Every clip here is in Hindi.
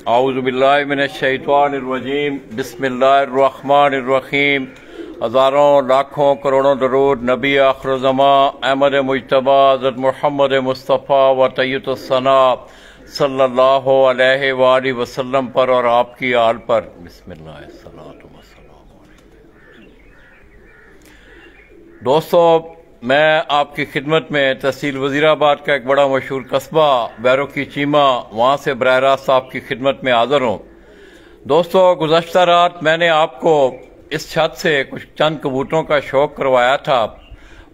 औज़ुबिल्लाहि मिनश्शैतानिर्रजीम बिस्मिल्लाहिर्रहमानिर्रहीम। हज़ारों लाखों करोड़ों दरूद नबी आखिरुज़्ज़मां अहमद मुज्तबा हज़रत मोहम्मद मुस्तफ़ा व तय्यबुस्सना सल्लल्लाहु अलैहि वालैहि वसल्लम पर और आपकी आल पर। बिस्मिल्लाहिर्रहमानिर्रहीम। दोस्तों, मैं आपकी खिदमत में तहसील वज़ीराबाद का एक बड़ा मशहूर कस्बा बैरो की चीमा, वहाँ से बराह रास्त आपकी खिदमत में हाज़िर हूँ। दोस्तों, गुज़श्ता रात मैंने आपको इस छत से कुछ चंद कबूतरों का शौक़ करवाया था,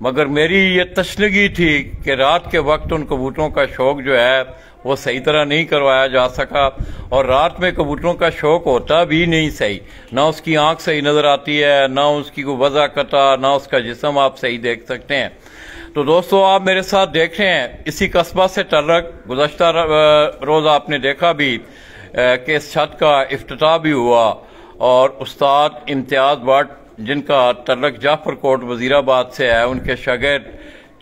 मगर मेरी ये तशनगी थी कि रात के वक्त उन कबूतरों का शौक़ जो है वो सही तरह नहीं करवाया जा सका। और रात में कबूतरों का शौक़ होता भी नहीं सही, ना उसकी आंख सही नज़र आती है, ना उसकी कोई वज़ा कता, ना उसका जिस्म आप सही देख सकते हैं। तो दोस्तों, आप मेरे साथ देख रहे हैं इसी कस्बा से तल्लक गुज़श्ता रोज़ आपने देखा भी कि इस छत का इफ्तिताह भी हुआ और उस्ताद इम्तियाज़ भट्ट, जिनका तल्लक जाफर कोट वज़ीराबाद से है, उनके शागिर्द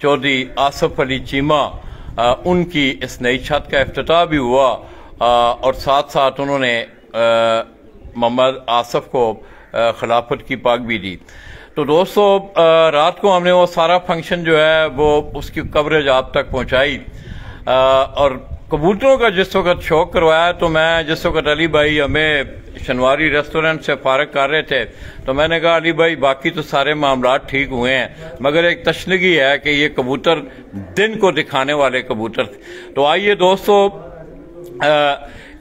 चौधरी आसिफ अली चीमा, उनकी इस नई छत का इफ्तिताह भी हुआ और साथ साथ उन्होंने मोहम्मद आसिफ को खिलाफत की पाक भी दी। तो दोस्तों, रात को हमने वो सारा फंक्शन जो है वो उसकी कवरेज आप तक पहुंचाई और कबूतरों का जिस वक्त शौक करवाया। तो मैं जिस वक्त अली भाई हमें शनवारी रेस्टोरेंट से फारग कर रहे थे, तो मैंने कहा अली भाई बाकी तो सारे मामलात ठीक हुए हैं, मगर एक तशनगी है कि ये कबूतर दिन को दिखाने वाले कबूतर थे। तो आइए दोस्तों,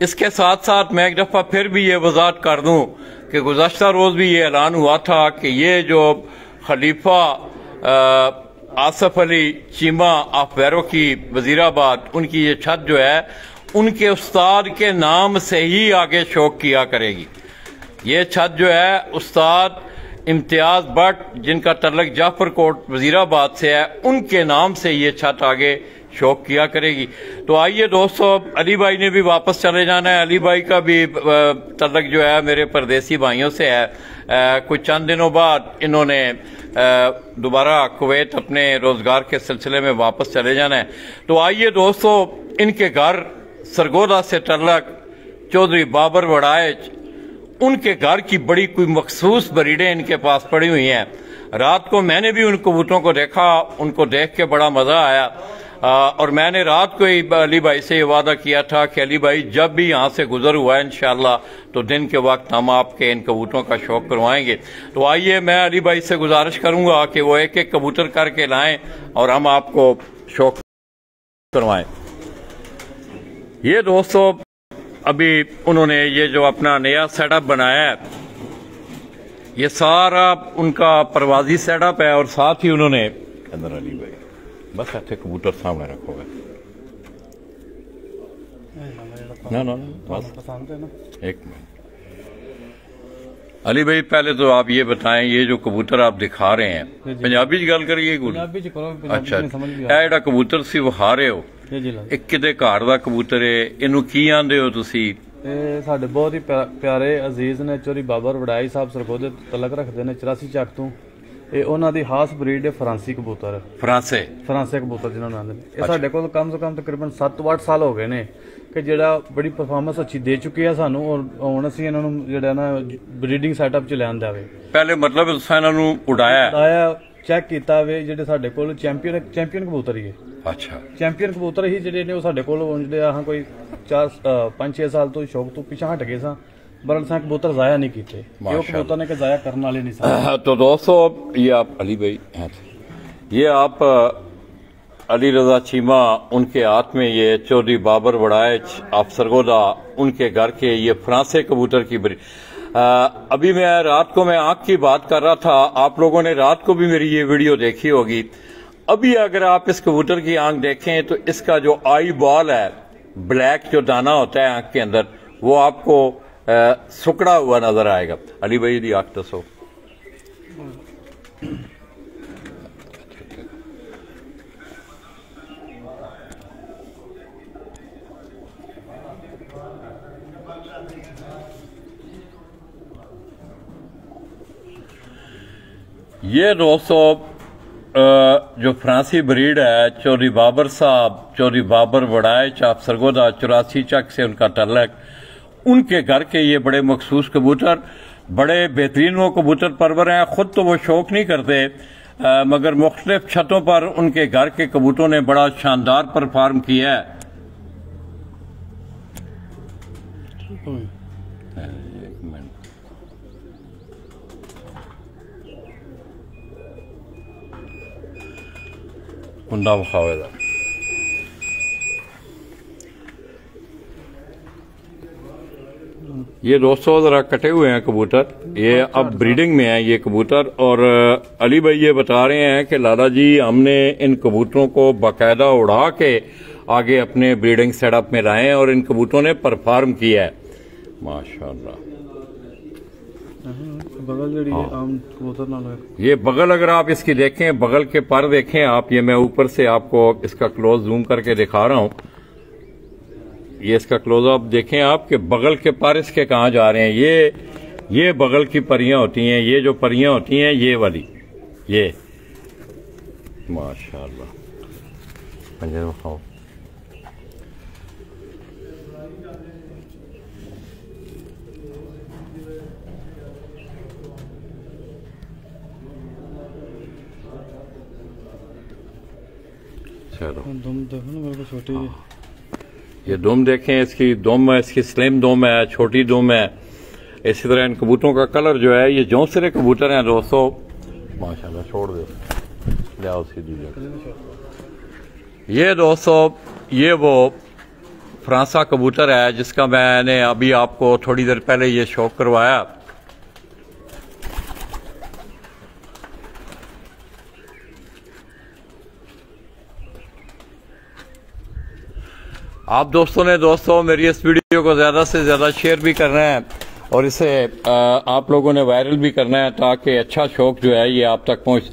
इसके साथ साथ मैं एक दफ़ा फिर भी ये वजाहत कर दूं कि गुज़श्ता रोज़ भी ये ऐलान हुआ था कि ये जो खलीफा आसिफ अली चीमा ऑफ बैरो की वज़ीराबाद, उनकी ये छत जो है उनके उस्ताद के नाम से ही आगे शौक किया करेगी। ये छत जो है उस्ताद इम्तियाज़ भट्ट, जिनका तल्लक जाफर कोट वज़ीराबाद से है, उनके नाम से ये छत आगे शौक किया करेगी। तो आइए दोस्तों, अली भाई ने भी वापस चले जाना है। अली भाई का भी तल्लक जो है मेरे परदेसी भाइयों से है। कुछ चंद दिनों बाद इन्होंने दोबारा कुवैत अपने रोजगार के सिलसिले में वापस चले जाना है। तो आइए दोस्तों, इनके घर सरगोदा से तल्लक चौधरी बाबर वड़ाइच, उनके घर की बड़ी कोई मखसूस ब्रीडें इनके पास पड़ी हुई हैं। रात को मैंने भी उन कबूतरों को देखा, उनको देख के बड़ा मजा आया और मैंने रात को ही अली भाई से ये वादा किया था कि अली भाई जब भी यहाँ से गुजर हुआ है इंशाअल्लाह तो दिन के वक्त हम आपके इन कबूतरों का शौक करवाएंगे। तो आइए, मैं अली भाई से गुजारिश करूंगा कि वो एक एक कबूतर करके लाएं और हम आपको शौक करवाएं। ये दोस्तों, अभी उन्होंने ये जो अपना नया सेटअप बनाया है, ये सारा उनका परवाजी सेटअप है और साथ ही उन्होंने अंदर अली भाई बस ऐसे कबूतर सामने रखोगे ना बस एक मिनट। अली भाई पहले तो आप ये बताएं, ये जो कबूतर आप दिखा रहे हैं पंजाबी च गल करिए? अच्छा, एड़ा कबूतर सी विखा रहे हो, एक किते घर दा कबूतर है, इनू की आंदे हो तुसी? ਸਾਡੇ बहुत ही प्यारे अजीज ने चौधरी बाबर वड़ाई साहब सरगोदे तलक रखते हैं 84 ਚੱਕ ਤੋਂ। ਇਹ ਉਹਨਾਂ ਦੀ ਖਾਸ ਬਰੀਡ ਹੈ ਫਰਾਂਸੀ ਕਬੂਤਰ। ਫਰਾਂਸੇ ਕਬੂਤਰ ਜਿਹਨਾਂ ਨੂੰ ਆਂਦੇ ਨੇ। ਇਹ ਸਾਡੇ ਕੋਲ ਕਮ ਤੋਂ ਕਮ ਤਕਰੀਬਨ 7-8 ਸਾਲ ਹੋ ਗਏ ਨੇ ਕਿ ਜਿਹੜਾ ਬੜੀ ਪਰਫਾਰਮੈਂਸ ਅੱਛੀ ਦੇ ਚੁੱਕੇ ਆ ਸਾਨੂੰ, ਔਰ ਹੁਣ ਅਸੀਂ ਇਹਨਾਂ ਨੂੰ ਜਿਹੜਾ ਨਾ ਬਰੀਡਿੰਗ ਸੈਟਅਪ ਚ ਲਿਆਂਦਾ ਵੇ। ਪਹਿਲੇ ਮਤਲਬ ਤੁਸੀਂ ਇਹਨਾਂ ਨੂੰ ਉਡਾਇਆ ਚੈੱਕ ਕੀਤਾ ਵੇ। ਜਿਹੜੇ ਸਾਡੇ ਕੋਲ ਚੈਂਪੀਅਨ ਕਬੂਤਰ ਹੀ ਹੈ। ਅੱਛਾ, ਚੈਂਪੀਅਨ ਕਬੂਤਰ ਹੀ ਜਿਹੜੇ ਨੇ ਉਹ ਸਾਡੇ ਕੋਲ ਜਿਹੜੇ ਆਹ ਕੋਈ 5-6 ਸਾਲ ਤੋਂ ਸ਼ੌਕ ਤੋਂ ਪਿੱਛੇ ਹਟ ਗਏ ਸਾਂ, बरन सा कबूतर जाया नहीं किए, कबूतर ने जाया करने वाले नहीं। तो दोस्तों, ये आप अली भाई हैं, ये आप अली रजा चीमा, उनके हाथ में ये चौधरी बाबर वड़ाइच आप सरगोदा, उनके घर के ये फ्रांसे कबूतर की बरी। अभी मैं रात को मैं आंख की बात कर रहा था, आप लोगों ने रात को भी मेरी ये वीडियो देखी होगी। अभी अगर आप इस कबूतर की आंख देखें तो इसका जो आई बॉल है, ब्लैक जो दाना होता है आंख के अंदर, वो आपको सुकड़ा हुआ नजर आएगा। अली भाई दी आंख दसो। ये दोस्तों जो फ्रांसी ब्रीड है, चौधरी बाबर साहब, चौधरी बाबर वड़ाइच आप सरगोदा 84 ਚੱਕ से उनका तल्लक, उनके घर के ये बड़े मखसूस कबूतर, बड़े बेहतरीन वो कबूतर परवर हैं। खुद तो वो शौक नहीं करते, मगर मुख्तलिफ छतों पर उनके घर के कबूतरों ने बड़ा शानदार परफॉर्म किया है। एक मिनट, कुंडा बखावेदा ये दोस्तों जरा कटे हुए हैं कबूतर, ये अब ब्रीडिंग में है ये कबूतर। और अली भाई ये बता रहे हैं कि लाला जी हमने इन कबूतरों को बाकायदा उड़ा के आगे अपने ब्रीडिंग सेटअप में लाए हैं और इन कबूतरों ने परफॉर्म किया है माशाल्लाह। बगल आम कबूतर ना ये बगल अगर आप इसकी देखें, बगल के पर देखें आप, ये मैं ऊपर से आपको इसका क्लोज जूम करके दिखा रहा हूं। ये इसका क्लोजअप देखें आप कि बगल के पर इसके कहाँ जा रहे हैं। ये बगल की परियां होती हैं, ये जो परियां होती हैं ये वाली, ये माशाल्लाह। पंजे दिखाओ। चलो दुम देखो ना मेरे को छोटी, ये दुम देखें, इसकी स्लिम दुम है, छोटी दुम है। इसी तरह इन कबूतरों का कलर जो है, ये जौंसरे कबूतर हैं दोस्तों माशाल्लाह। छोड़ दो, ले आओ सीधी जगह। ये दोस्तों ये वो फ्रांसा कबूतर है जिसका मैंने अभी आपको थोड़ी देर पहले ये शौक करवाया। आप दोस्तों ने मेरी इस वीडियो को ज्यादा से ज्यादा शेयर भी करना है और इसे आप लोगों ने वायरल भी करना है ताकि अच्छा शौक जो है ये आप तक पहुंच।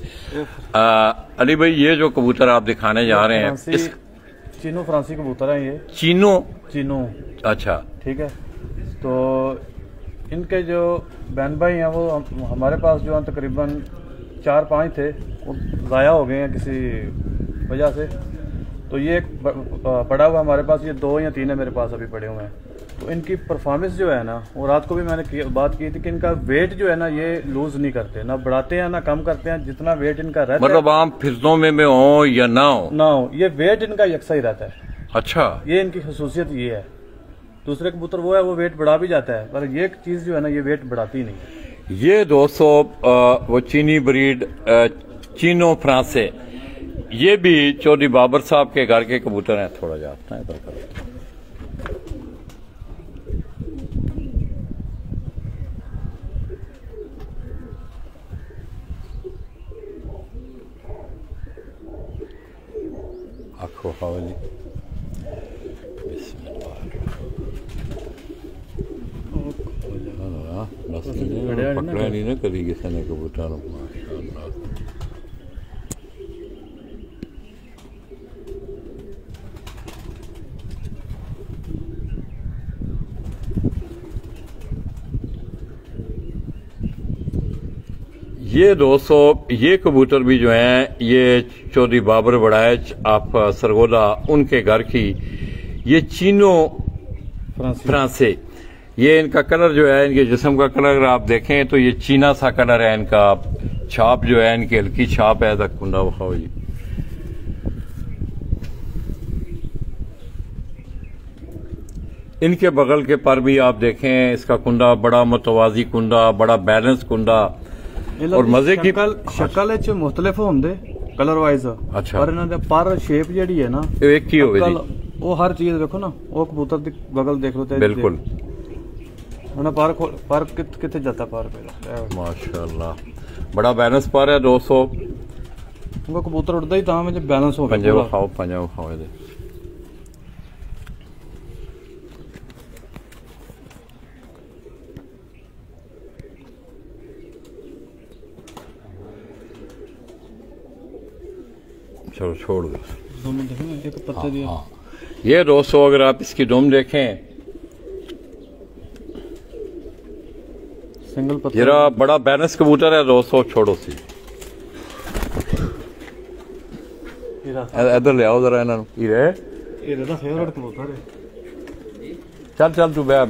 अली भाई ये जो कबूतर आप दिखाने जा रहे हैं, इस चीनो फ्रांसी कबूतर है। ये चीनो अच्छा ठीक है। तो इनके जो बहन भाई हैं वो हमारे पास जो है तकरीबन 4-5 थे, वो ज़ाया हो गए हैं किसी वजह से। तो ये एक पड़ा हुआ हमारे पास, ये 2 या 3 है मेरे पास अभी पड़े हुए हैं। तो इनकी परफॉर्मेंस जो है ना, वो रात को भी मैंने बात की थी कि इनका वेट जो है ना ये लूज नहीं करते, ना बढ़ाते हैं ना कम करते हैं। जितना वेट इनका रहता है, मतलब आम फिजों में हो या ना हो, ये वेट इनका यकसा ही रहता है। अच्छा, ये इनकी खसूसियत ये है। दूसरे कबूतर वो है, वो वेट बढ़ा भी जाता है, पर ये चीज जो है ना ये वेट बढ़ाती नहीं है। ये दोस्तों वो चीनी ब्रीड चीनो फ्रांसे, ये भी चौधरी बाबर साहब के घर के कबूतर हैं। थोड़ा जाता है इधर करो। आखो हवाली पकड़ा नहीं ना कभी किसी ने कबूतर। ये दोस्तों ये कबूतर भी जो हैं ये चौधरी बाबर बड़ाइच आप सरगोदा उनके घर की, ये चीनो फ्रांसे। ये इनका कलर जो है, इनके जिस्म का कलर अगर आप देखें तो ये चीना सा कलर है इनका। छाप जो है इनकी हल्की छाप है। तक कुंडा बखाओ जी। इनके बगल के पर भी आप देखें, इसका कुंडा बड़ा मुतवाजी कुंडा, बड़ा बैलेंस कुंडा और मजे की शक्ल च मुख्तलिफ होंदे कलर वाइज। अच्छा, पर इन्हां दे पर शेप जेहड़ी है ना एक ही होवे जी, वो हर चीज देखो ना, वो कबूतर दी बगल देख लो ते बिल्कुल ना पर किथे जाता पर पे माशाल्लाह बड़ा बैलेंस पर है दोस्तों। वो कबूतर उड़दा ही तां में बैलेंस हो पंजे खाओ, पंजा खाओ दे। चलो छोड़ दो। एक पत्ते दिया। ये दोस्तों अगर आप इसकी दुम देखें, सिंगल पत्ता, जरा बड़ा बैलेंस कबूतर है दोस्तों। छोड़ो सी, इधर ले आओ जरा इन्हों। फेवरेट कबूतर है। चल तू बह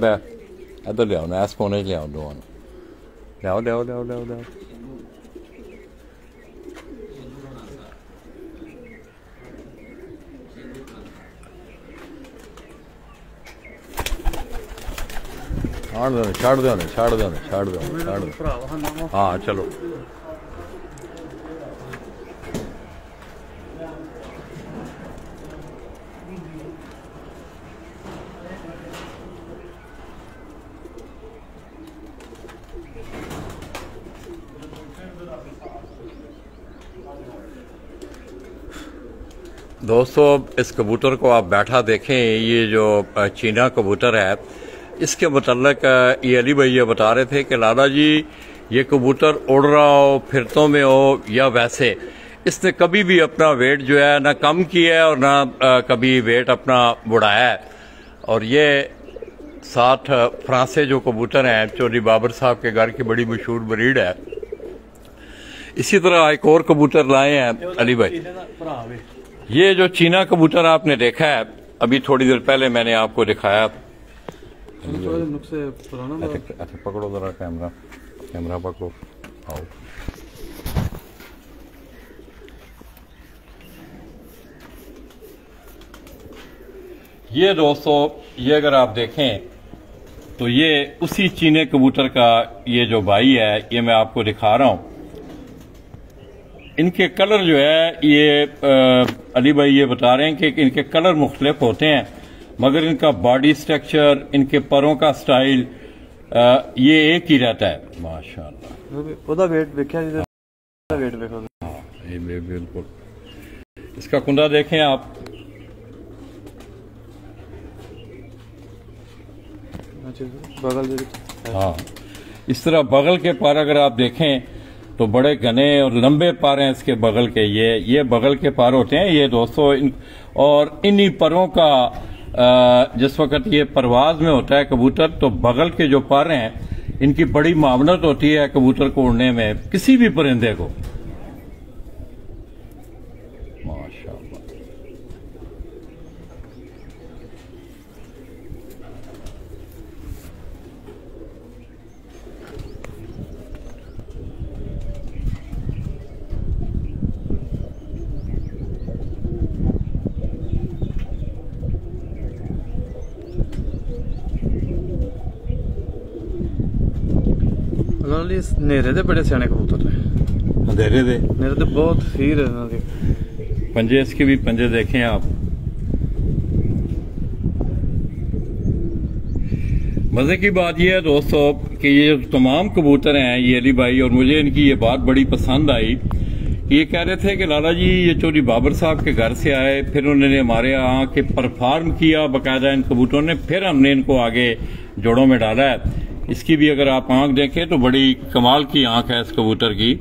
इधर ले आओ ना, इस कोने ले आओ, दो ले आओ ले आओ ले आओ ले आओ ले आओ। छाड़ दो छाड़ दो छाड़ दो छाड़ दो। हाँ चलो। दोस्तों इस कबूतर को आप बैठा देखें, ये जो चीना कबूतर है, इसके मुतल्लक ये अली भाई ये बता रहे थे कि लाला जी ये कबूतर उड़ रहा हो, फिरतों में हो या वैसे, इसने कभी भी अपना वेट जो है ना कम किया है और ना कभी वेट अपना बढ़ाया है। और ये 60 फ्रांसे जो कबूतर हैं चौधरी बाबर साहब के घर की बड़ी मशहूर ब्रीड है। इसी तरह एक और कबूतर लाए हैं अली भाई। ये जो चीना कबूतर आपने देखा है अभी थोड़ी देर पहले मैंने आपको दिखाया। अच्छा पकड़ो जरा कैमरा पकड़ो, आओ। ये दोस्तों ये अगर आप देखें तो ये उसी चीने कबूतर का ये जो भाई है, ये मैं आपको दिखा रहा हूं। इनके कलर जो है ये अली भाई ये बता रहे हैं कि इनके कलर मुख्तलिफ होते हैं, मगर इनका बॉडी स्ट्रक्चर, इनके परों का स्टाइल ये एक ही रहता है। माशाल्लाह वेट देखो। हाँ ये बिल्कुल। इसका कुंदा देखें आप, बगल। हाँ इस तरह बगल के पर अगर आप देखें तो बड़े घने और लंबे पर हैं इसके बगल के। ये बगल के पर होते हैं ये दोस्तों। और इन्हीं परों का जिस वक्त ये परवाज में होता है कबूतर, तो बगल के जो पर हैं इनकी बड़ी मावनत होती है कबूतर को उड़ने में, किसी भी परिंदे को। माशाअल्लाह। नेरे दे बड़े सियाने कबूतर ने। अंधेरे दे नेरे दे बहुत फीर है। पंजे इसके भी पंजे देखें आप। मजे की बात यह है दोस्तों कि ये तमाम कबूतर हैं ये अली भाई, और मुझे इनकी ये बात बड़ी पसंद आई। ये कह रहे थे कि लाला जी ये चौधरी बाबर साहब के घर से आए, फिर उन्होंने हमारे यहाँ के परफॉर्म किया बाकायदा इन कबूतरों ने, फिर हमने इनको आगे जोड़ों में डाला है। इसकी भी अगर आप आंख देखें तो बड़ी कमाल की आंख है इस कबूतर की।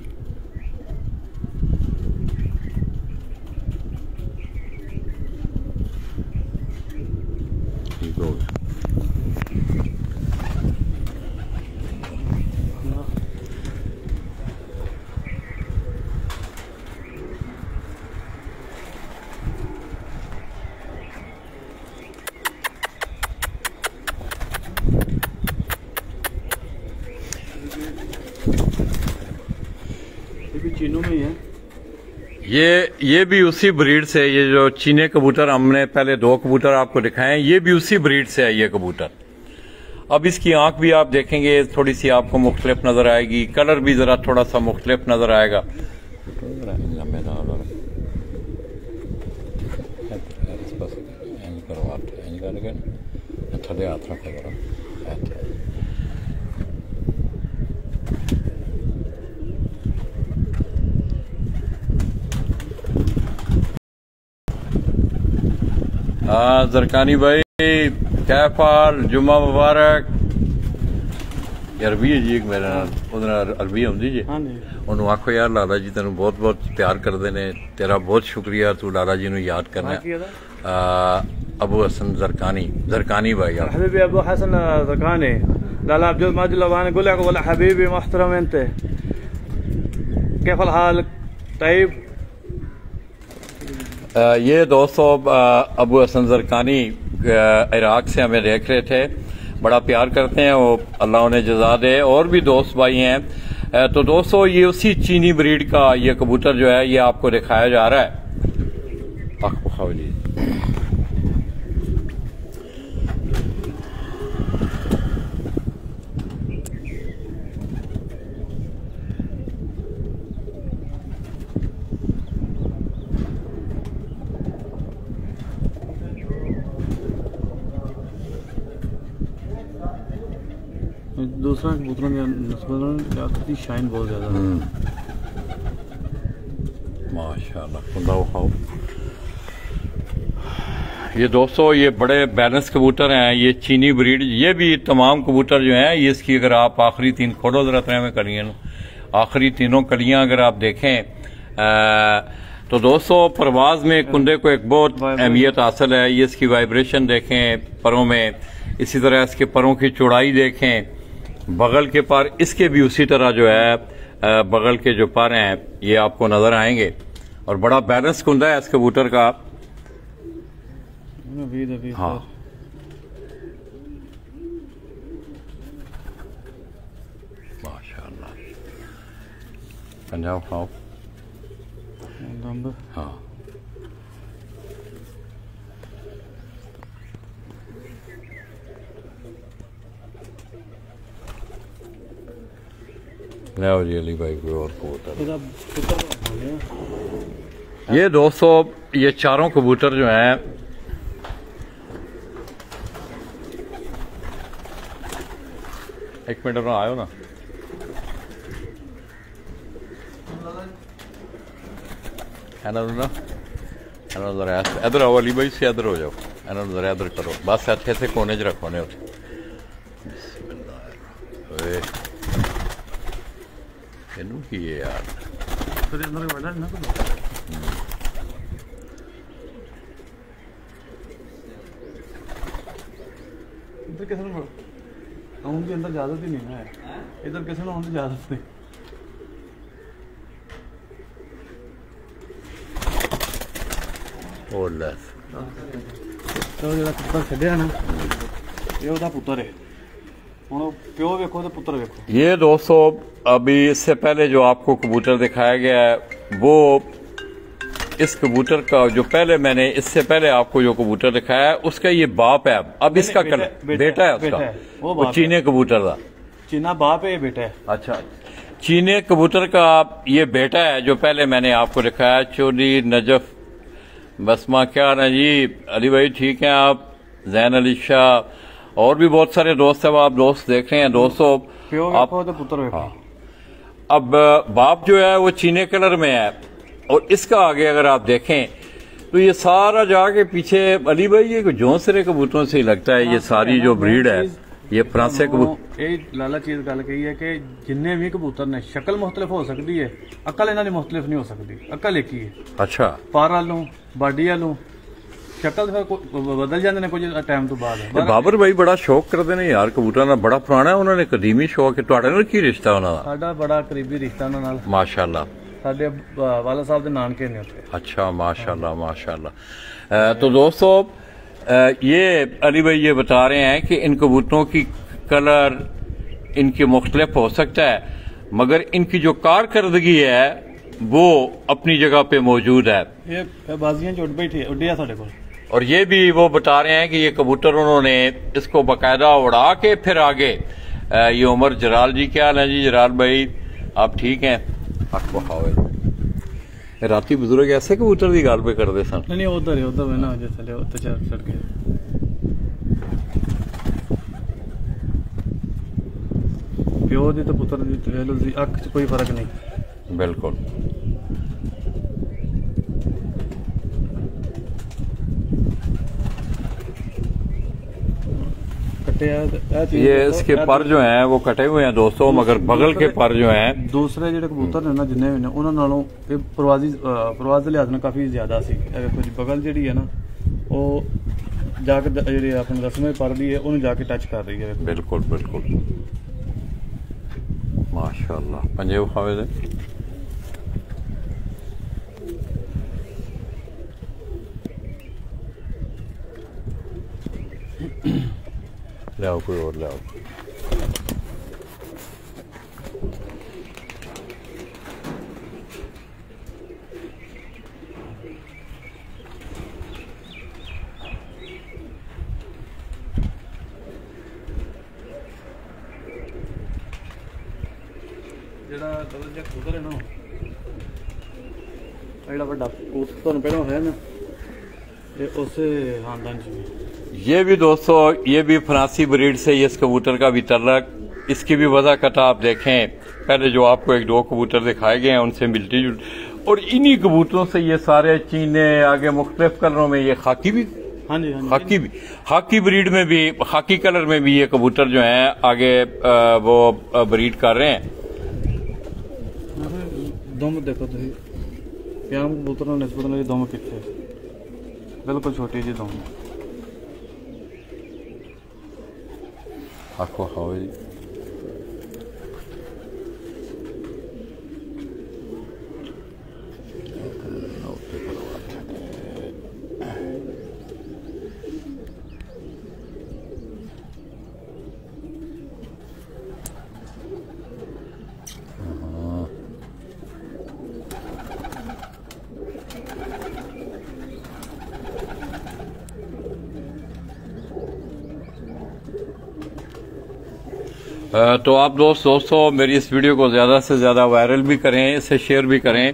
ठीक हो गया। चीनों में ही है ये भी उसी ब्रीड से, ये जो चीने कबूतर हमने पहले 2 कबूतर आपको दिखाए हैं, ये भी उसी ब्रीड से है ये कबूतर। अब इसकी आंख भी आप देखेंगे थोड़ी सी आपको मुख्तलिफ नजर आएगी, कलर भी जरा थोड़ा सा मुख्तलिफ नजर आएगा। थले हाथ रखे जरा। हाँ जरकानी भाई क्या फाल, जुम्मा मुबारक। अरबी है जी एक मेरे नाल अरबी आउंदी जी। उन्होंने आखो यार लाला जी तेन बहुत बहुत प्यार करते ने, तेरा बहुत शुक्रिया तू लाला जी नू याद करना। अबू हसन जरकानी भाई हबीबी अबू हसन जरकानी लाला अब्दुल माजिद लवान गुल हबीबी मोहतरम अंत कैफ हाल तैयब। ये दोस्तों अबू हसन जरकानी इराक से हमें देख रहे थे। बड़ा प्यार करते हैं, वो अल्लाह उन्हें जज़ा दे। और भी दोस्त भाई हैं। तो दोस्तों ये उसी चीनी ब्रीड का ये कबूतर जो है ये आपको दिखाया जा रहा है। दूसरा कबूतरों की शाइन बहुत ज्यादा है। माशाल्लाह, खुदा खाओ। ये दोस्तों ये बड़े बैलेंस कबूतर हैं, ये चीनी ब्रीड। ये भी तमाम कबूतर जो हैं ये इसकी अगर आप आखिरी 3 खोलो जरा तरह में कलियां, आखिरी तीनों कलियां अगर आप देखें तो दोस्तों परवाज में कुंदे को एक बहुत अहमियत हासिल है। ये इसकी वाइब्रेशन देखें परों में, इसी तरह इसके परों की चौड़ाई देखें, बगल के पर इसके भी उसी तरह जो है बगल के जो पर हैं ये आपको नजर आएंगे। और बड़ा बैलेंस कुंदा है इस कबूतर का। हाँ माशाल्लाह, पंजाब खाओ। हाँ जी अली भाई कोई और कबूतर। ये दोस्तों ये चारों कबूतर जो हैं एक मिनट में आयो ना, इधर आओ अली भाई से, इधर हो जाओ, जरा इधर करो बस, अच्छे से कोने च रखो ने। की है यार इधर किसी ने आने की अंदर इजाजत ही नहीं है, इधर किसी ने आने की इजाजत नहीं। तो जो पुत्र छड़िया ना ये उसका पुत्र है। प्यो देखो तो पुत्र देखो। ये दोस्तों अभी इससे पहले जो आपको कबूतर दिखाया गया है वो इस कबूतर का जो पहले मैंने इससे पहले आपको जो कबूतर दिखाया है उसका ये बाप है। अब इसका बेटा है उसका, वो चीने कबूतर का चीना बाप है, ये बेटा है। अच्छा, चीने कबूतर का ये बेटा है जो पहले मैंने आपको दिखाया। चौधरी नजफ बसमा क्या ना जी, अली भाई ठीक है आप, जैन अली शाह और भी बहुत सारे दोस्त हैं, आप दोस्त देख रहे हैं दोस्तों। आप तो पुत्र। हाँ, अब बाप जो है वो चीने कलर में है और इसका आगे अगर आप देखें तो ये सारा जाके पीछे अली भाई ये जोंसरे कबूतरों से ही लगता है। ये सारी जो ब्रीड है ये फ्रांसे कबूतर। ये लाला चीज गल कही है कि जिन्ने भी कबूतर ने शक्ल मुख्तलिफ हो सकती है, अकल इन्हों की मुख्तलिफ नहीं हो सकती, अकल एक ही है। अच्छा, पर वालों बाडी वालों शक्ल बदल जाते हैं कुछ टाइम तो बाद। बाबर भाई बड़ा शौक करते हैं यार कबूतर का, बड़ा पुराना उन्होंने कदीमी शौक है। ਤੁਹਾਡੇ ਨਾਲ ਕੀ ਰਿਸ਼ਤਾ ਉਹਨਾਂ ਦਾ? ਸਾਡਾ ਬੜਾ ਕਰੀਬੀ ਰਿਸ਼ਤਾ ਉਹਨਾਂ ਨਾਲ माशाल्लाह। ਸਾਡੇ ਵਾਲਾ ਸਾਹਿਬ ਦੇ ਨਾਨਕੇ ਨੇ ਉੱਥੇ। अच्छा माशाल्लाह माशाल्लाह। तो दोस्तों ये अली भाई ये बता रहे हैं कि इन कबूतरों की कलर इनके मुख्तलिफ हो सकता है मगर इनकी जो कारकर्दगी है वो अपनी जगह पे मौजूद है। ये बाजियां उड़ बैठी उड़िया साढ़े को। और ये भी वो बता रहे हैं कि ये कबूतर उन्होंने इसको बाकायदा उड़ा के फिर आगे ये उमर जलाल जी क्या हाल है जी? जलाल भाई आप ठीक हैं? आपको खाओ राती बुजुर्ग ऐसे कबूतर की गल पे करते सन। नहीं उधर है, उधर ना चले उधर चढ़ के प्यो दी तो पुत्र दी अख च कोई फर्क नहीं। बिल्कुल। ये इसके पर जो हैं वो कटे हुए हैं दोस्तों, मगर बगल के पर जो हैं दूसरे जो कबूतर ने ना जिन्ने भी ने उन्हां नालों परवाज दे लिहाज नाल काफी ज्यादा सी। कुछ बगल जिहड़ी है ना वो जाके जिहड़ी अपने रस्मे पर दी है उन्हें जाके टच कर रही है। बिल्कुल बिल्कुल माशाल्लाह। पंजे खावे दे ले आओ कोई और ले आओ। ਜਿਹੜਾ ਕਲਰ ਜਿਹਾ ਕਬੂਤਰ ਹੈ ਨਾ ਜਿਹੜਾ ਵੱਡਾ ਕਬੂਤਰ ਤੁਹਾਨੂੰ ਪਹਿਲਾਂ ਹੈ ਨਾ ये उसे खानदान चाहिए। ये भी दोस्तों ये भी फ्रांसी ब्रीड से ये इस कबूतर का भी तल्लक, इसकी भी वज़ाकत आप देखें। पहले जो आपको एक दो कबूतर दिखाए गए हैं उनसे मिलती जुलती, और इन्हीं कबूतरों से ये सारे चीने आगे मुख्तलिफ कलरों में ये खाकी भी, हाँ जी खाकी ब्रीड में भी, खाकी कलर में भी ये कबूतर जो हैं आगे वो ब्रीड कर रहे हैं। दम देखो तो प्याम कबूतर निस्बत में दम कितने बिल्कुल छोटी जी दम आखो खाओ जी। तो आप दोस्तों मेरी इस वीडियो को ज़्यादा से ज़्यादा वायरल भी करें, इसे शेयर भी करें।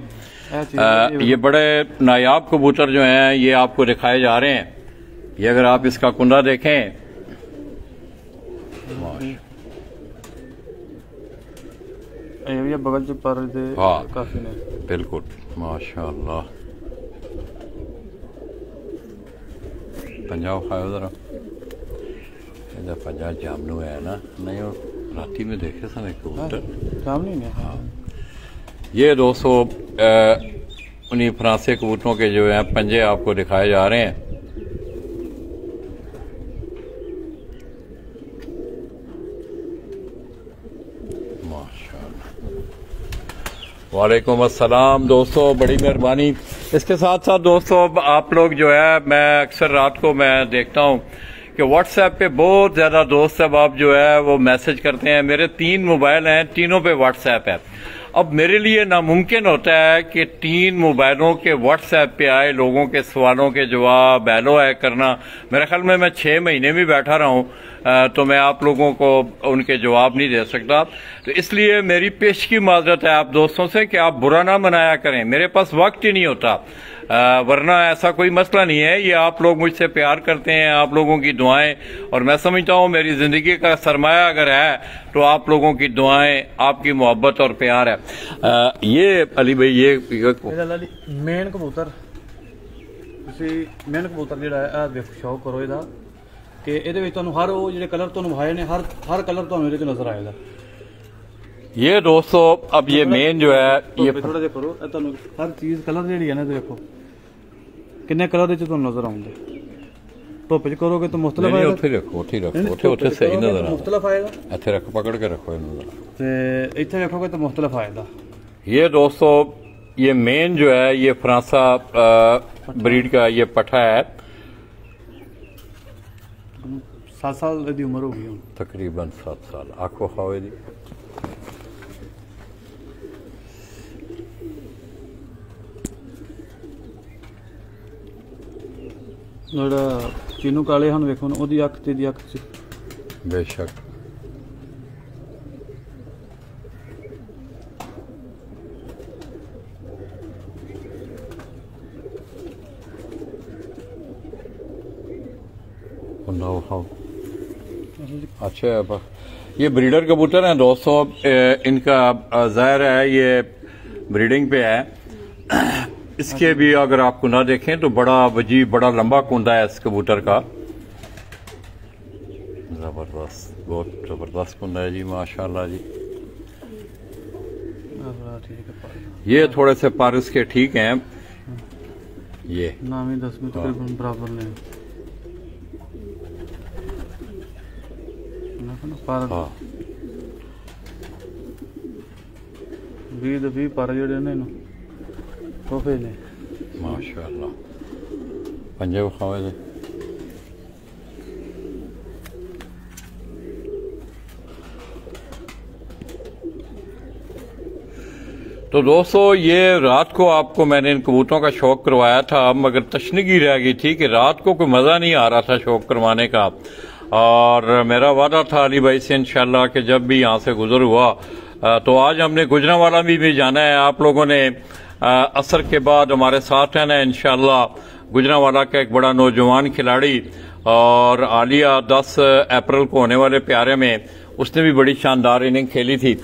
ये बड़े नायाब कबूतर जो हैं ये आपको दिखाए जा रहे हैं। ये अगर आप इसका कुंडा देखें, ये बगल पर हाँ काफी ने बिल्कुल माशाअल्लाह। पंजाब खाओ जरा पंजाब जामनू है ना, नहीं और राती में देखे थे कबूतर जामनी ने। हाँ ये दोस्तों उन्हीं फ्रांसी कबूतरों के जो हैं पंजे आपको दिखाए जा रहे हैं। वालेकुम अस्सलाम दोस्तों, बड़ी मेहरबानी। इसके साथ साथ दोस्तों आप लोग जो है, मैं अक्सर रात को मैं देखता हूँ कि व्हाट्सएप पे बहुत ज़्यादा दोस्त अब आप जो है वो मैसेज करते हैं। मेरे 3 मोबाइल हैं, तीनों पे व्हाट्सएप है। अब मेरे लिए नामुमकिन होता है कि 3 मोबाइलों के व्हाट्सएप पे आए लोगों के सवालों के जवाब हेलो है करना। मेरे ख्याल में मैं 6 महीने भी बैठा रहा हूँ तो मैं आप लोगों को उनके जवाब नहीं दे सकता। तो इसलिए मेरी पेशगी माजरत है आप दोस्तों से कि आप बुरा ना मनाया करें, मेरे पास वक्त ही नहीं होता। वरना ऐसा कोई मसला नहीं है, ये आप लोग मुझसे प्यार करते हैं, आप लोगों की दुआएं, और मैं समझता हूँ मेरी जिंदगी का सरमाया अगर है तो आप लोगों की दुआएं, आपकी मोहब्बत और प्यार है। ये अली भाई ये मेन कबूतर मेन कबूतर ਜਿਹੜਾ ਹੈ ਵੇਖ ਸ਼ੌਕ ਕਰੋ ਇਹਦਾ ਕਿ ਇਹਦੇ ਵਿੱਚ ਤੁਹਾਨੂੰ ਹਰ ਉਹ ਜਿਹੜੇ ਕਲਰ ਤੁਹਾਨੂੰ ਵਿਖਾਏ ਨੇ ਹਰ ਕਲਰ ਤੁਹਾਨੂੰ ਇਹਦੇ ਚ ਨਜ਼ਰ ਆਏਗਾ। ये दोस्तों अब ये मेन जो है ये थोड़ा जिहा करो ਤੁਹਾਨੂੰ हर चीज कलर ਜਿਹੜੀ ਹੈ ਨਾ ਦੇਖੋ ਕਿੰਨੇ ਕਲਰ ਦੇ ਚ ਤੁਹਾਨੂੰ ਨਜ਼ਰ ਆਉਂਦੇ। ਧੁੱਪ ਚ ਕਰੋਗੇ ਤਾਂ ਮੁxtਲਫ ਆਏਗਾ। ਉੱਥੇ ਰੱਖੋ ਉੱਥੇ ਸਹੀ ਨਜ਼ਰ ਆਉਂਦਾ। ਮੁxtਲਫ ਆਏਗਾ, ਇੱਥੇ ਰੱਖ ਪਕੜ ਕੇ ਰੱਖੋ ਇਹਨੂੰ ਤੇ ਇੱਥੇ ਵੇਖੋਗੇ ਤਾਂ ਮੁxtਲਫ ਆਏਗਾ। ये दोस्तों ये मेन जो है ये फ्रांसा ब्रीड का ये पठा है। 7 साल की उम्र हो गई तकरीबन 7 साल। आखो खाओ जी। ਜਿਹੜਾ ਚੀਨੂ ਕਾਲੇ ਹਨ ਵੇਖੋ ਨਾ ਉਹਦੀ ਅੱਖ ਤੇ ਦੀ ਅੱਖ ਚ बेशक अच्छा है। ये ब्रीडर कबूतर हैं दोस्तों, इनका ज़ाहिर है ये ब्रीडिंग पे है। इसके भी अगर आप कुंडा देखें तो बड़ा वजीब बड़ा लंबा कुंडा है इस कबूतर का। जबरदस्त, बहुत जबरदस्त कुंडा है जी माशाल्लाह जी। ये थोड़े से पर इसके ठीक हैं। ये नामी 10 में तकरीबन बराबर ने हाँ 20 पर ਜਿਹੜੇ ਨੇ ਇਹਨੂੰ ਤੋਹਫੇ ਨੇ माशाल्लाह। पंजे खाओ दे तो दोस्तों ये रात को आपको मैंने इन कबूतरों का शौक करवाया था, मगर तशनगी रह गई थी कि रात को कोई मजा नहीं आ रहा था शौक करवाने का। और मेरा वादा था अली भाई से इंशाल्लाह कि जब भी यहाँ से गुजर हुआ तो आज हमने गुजरांवाला भी जाना है। आप लोगों ने असर के बाद हमारे साथ रहना है इंशाल्लाह। गुजरांवाला का एक बड़ा नौजवान खिलाड़ी और आलिया 10 अप्रैल को होने वाले प्यारे में उसने भी बड़ी शानदार इनिंग खेली थी।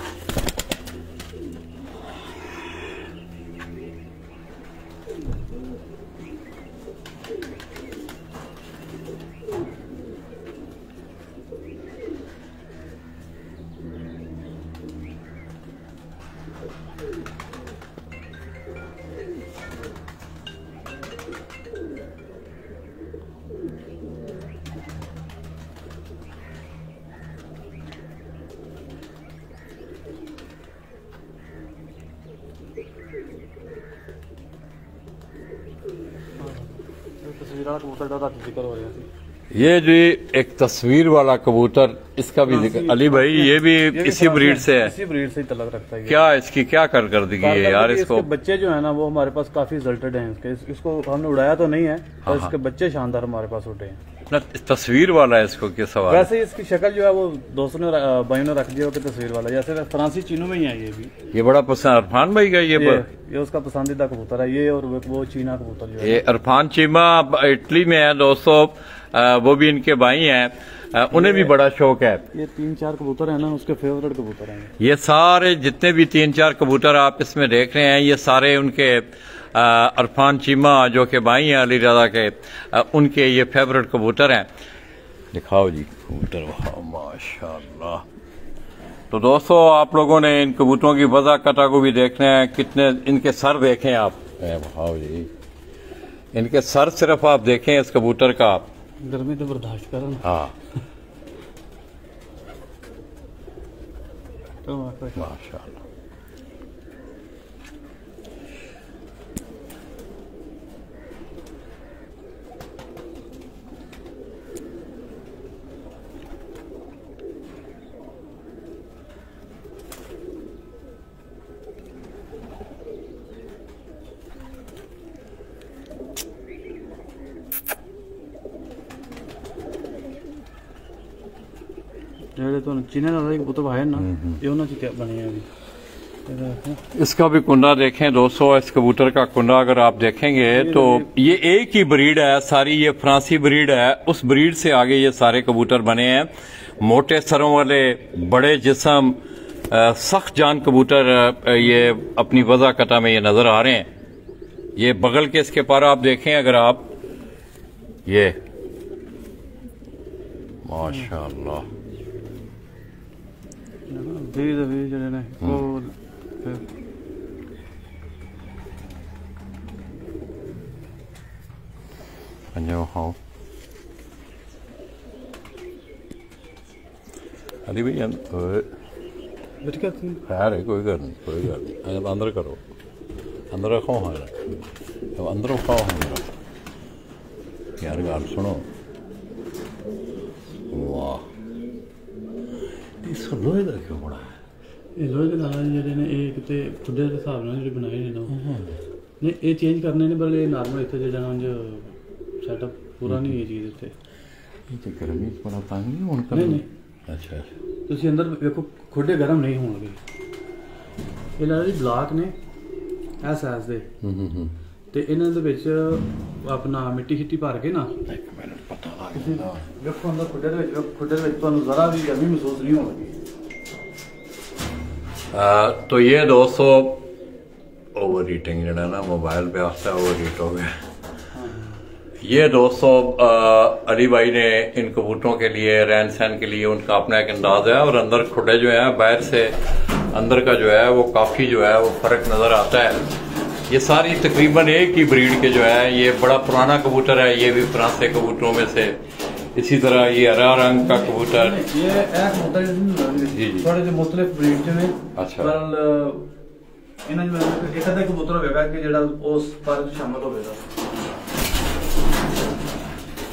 ये जी एक तस्वीर वाला कबूतर, इसका भी जिक्र अली भाई, ये भी इसी ब्रीड से है। इसी ब्रीड से तलक रखता है। क्या इसकी क्या कारकर्दगी है यार? इसको बच्चे जो है ना वो हमारे पास काफी रिजल्टेड हैं। इसको हमने उड़ाया तो नहीं है, पर इसके बच्चे शानदार हमारे पास उठे हैं। तस्वीर वाला है इसको क्या सवाल? वैसे ही इसकी शक्ल जो है वो दोस्तों ने भाइयों ने रख दिया कि तस्वीर वाला, जैसे फ्रांसी चीनों में ही है। ये भी ये बड़ा पसंद इरफान भाई का, ये उसका पसंदीदा कबूतर है। ये और वो चीना कबूतर जो है, ये इरफान चीमा इटली में है दोस्तों, वो भी इनके भाई हैं, उन्हें भी बड़ा शौक है। ये 3-4 कबूतर है ना उसके फेवरेट कबूतर हैं। ये सारे जितने भी 3-4 कबूतर आप इसमें देख रहे हैं, ये सारे उनके इरफान चीमा जो कि भाई हैं अली रजा के, उनके ये फेवरेट कबूतर हैं। दिखाओ जी कबूतर, माशाल्लाह। तो दोस्तों आप लोगों ने इन कबूतरों की वज़ा कटा को भी देखना है। कितने इनके सर देखें आप, दिखाओ जी इनके सर, सिर्फ आप देखें इस कबूतर का। गर्मी तो बर्दाश्त करें। हाँ तो माशाल्लाह। इसका भी कुंडा देखें दोस्तों। इस कबूतर का कुंडा अगर आप देखेंगे तो ये एक ही ब्रीड है सारी, ये फ्रांसी ब्रीड है। उस ब्रीड से आगे ये सारे कबूतर बने हैं। मोटे सरों वाले, बड़े जिस्म, सख्त जान कबूतर ये अपनी वज़ा कटा में ये नजर आ रहे हैं। ये बगल के इसके पर आप देखें अगर आप, ये माशाल्लाह। अली भाई खैर है, कोई गल नहीं, कोई गल नहीं। अंदर करो, अंदर रखो, हाँ अंदर रखो। यार गल सुनो, वाह लोहे का क्यों बना है? ये लोहे के दाना जेडे ने एक ते खुदे के हिसाब नाल जेडे बनाए ने नहीं, ये चेंज करने ने, पर ये नॉर्मल इत्थे जेडा जो सेटअप पूरा नहीं है चीज इत्थे। ये तो गर्मी बड़ा तंग नहीं होण कर। नहीं अच्छा तुसी अंदर देखो, खुदे गर्म नहीं होणगे। ये लाली ब्लॉक ने ऐसा ऐसे ते इन्हां दे विच अपना मिट्टी शिट्टी भर के ना, एक मिनट पता लग गया। देखो अंदर खुदे दे विच तुहानूं जरा भी गर्मी महसूस नहीं होगी। तो ये दोस्तों ओवर हीटिंग जड़ा ना मोबाइल पे आता ओवर हीट हो गया। ये दोस्तों अली भाई ने इन कबूतरों के लिए, रहन सहन के लिए उनका अपना एक अंदाज है। और अंदर खुडे जो है, बाहर से अंदर का जो है वो काफी जो है वो फर्क नजर आता है। ये सारी तकरीबन एक ही ब्रीड के जो है, ये बड़ा पुराना कबूतर है, ये भी फ्रांसे कबूतरों में से। इसी तरह ये हरा रंग का कबूतर, ये थोड़े से मुख्तलिफ ब्रीड जो है। अच्छा, इन्हां में एक अद्धा कबूतर होगा कि जेड़ा उस पर शामिल होगा।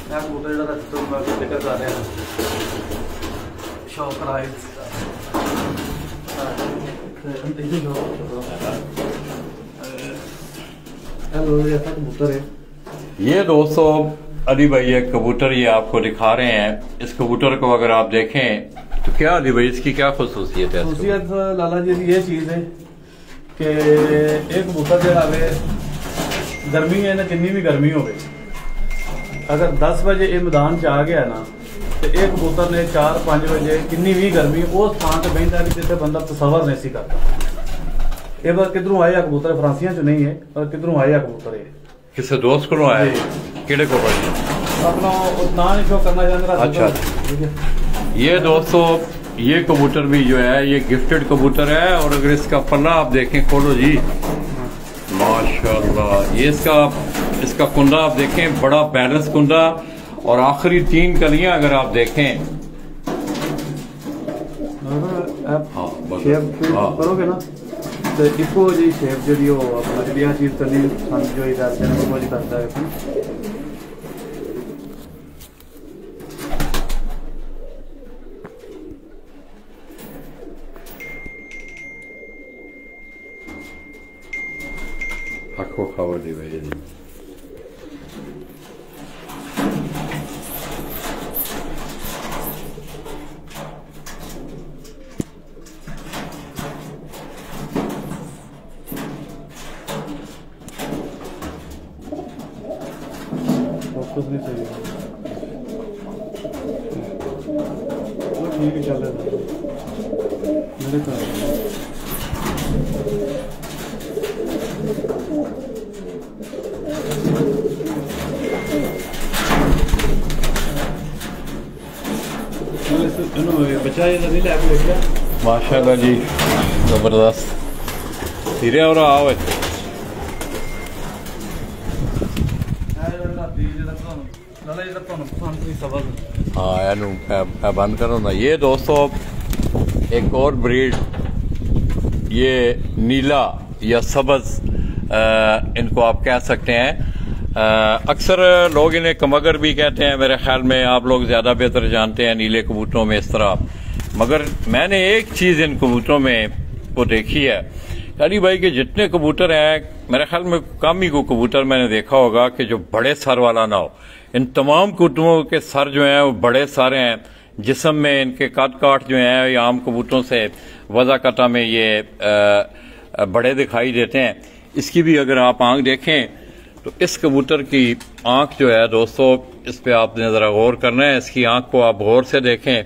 मैं कबूतर जेड़ा रख तो मैं लेकर जा रहे हैं शौक राइड। कबूतर है ये दोस्तों अली भाई एक कबूतर ये आपको दिखा रहे हैं। इस कबूतर को अगर आप देखें तो क्या अली भाई इसकी क्या खुसूसियत है? खुसूसियत लाला जी ये चीज है कि एक कबूतर जो है गर्मी है ना, जितनी भी गर्मी हो अगर 10 बजे ये मैदान च आ गया ना तो एक कबूतर ने 4-5 बजे किन्नी भी गर्मी उस स्थान से बहता है जिसे बंदा तसवर नहीं सी करता। ये बार किधरों आया कबूतर, फ्रांसिया चो नहीं है और किधरों आया कबूतर है, किसी दोस्त को आया? केड़े को अपना ना शो करना चाहता। अच्छा, ये दोस्तों ये कबूतर भी जो है ये गिफ्टेड कबूतर है। और अगर इसका पल्ला आप देखें, खोलो जी, माशाल्लाह। ये इसका कुंडा आप देखें, बड़ा बैलेंस कुंडा। और आखिरी 3 कलियां अगर आप देखें, करोगे ना तो इको जी शेप जी अपना चीज करनी जो करता है। आखो खबर दी भाई जी। फोकस नहीं सही है, ठीक है चल रहा मेरे को। बच्चा ये नहीं ले माशाल्लाह जी, जबरदस्त हीरे और आओ। हाँ बंद करो ना। ये दोस्तों एक और ब्रीड, ये नीला या सब्ज इनको आप कह सकते हैं। अक्सर लोग इन्हें कमगर भी कहते हैं, मेरे ख्याल में आप लोग ज्यादा बेहतर जानते हैं नीले कबूतरों में इस तरह। मगर मैंने एक चीज इन कबूतरों में वो देखी है, अली भाई के जितने कबूतर हैं मेरे ख्याल में कम ही को कबूतर मैंने देखा होगा कि जो बड़े सर वाला ना हो। इन तमाम कबूतरों के सर जो हैं वो बड़े सारे हैं, जिस्म में इनके काट काट जो हैं ये आम कबूतरों से वज़ा कटा में ये बड़े दिखाई देते हैं। इसकी भी अगर आप आंख देखें तो इस कबूतर की आंख जो है दोस्तों, इस पे आपने जरा गौर करना है। इसकी आंख को आप गौर से देखें,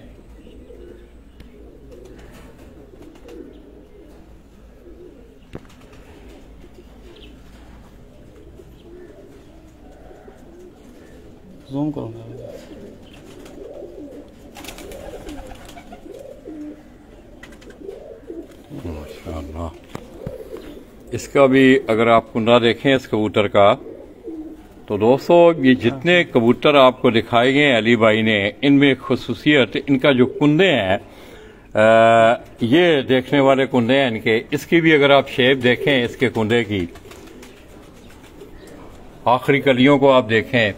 ज़ूम करूंगा। माशाअल्लाह। इसका भी अगर आप कुंडा देखें इस कबूतर का, तो दोस्तों ये जितने कबूतर आपको दिखाए गए हैं अली भाई ने, इनमें खुसूसियत इनका जो कुंडे हैं, ये देखने वाले कुंडे हैं इनके। इसकी भी अगर आप शेप देखें इसके कुंडे की, आखिरी कलियों को आप देखें,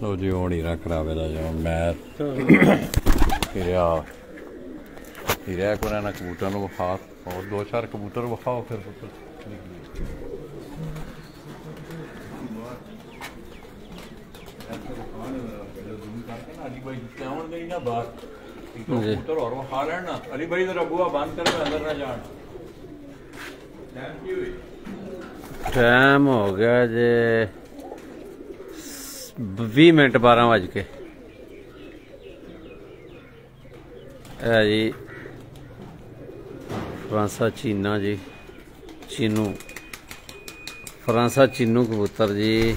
लो जी हूँ हीरा करावे दा जो मैं हीरा को रहना कबूतर को विखा और 2-4 कबूतर विखाओ फिर कबूतर और विखा लेना। अली भाई जरा बुआ बंद कर अंदर ना जान। टाइम हो गया जे 20 मिनट 12 बज के जी। फ्रांसा चीना जी, चीनू फ्रांसा चीनू कबूतर जी।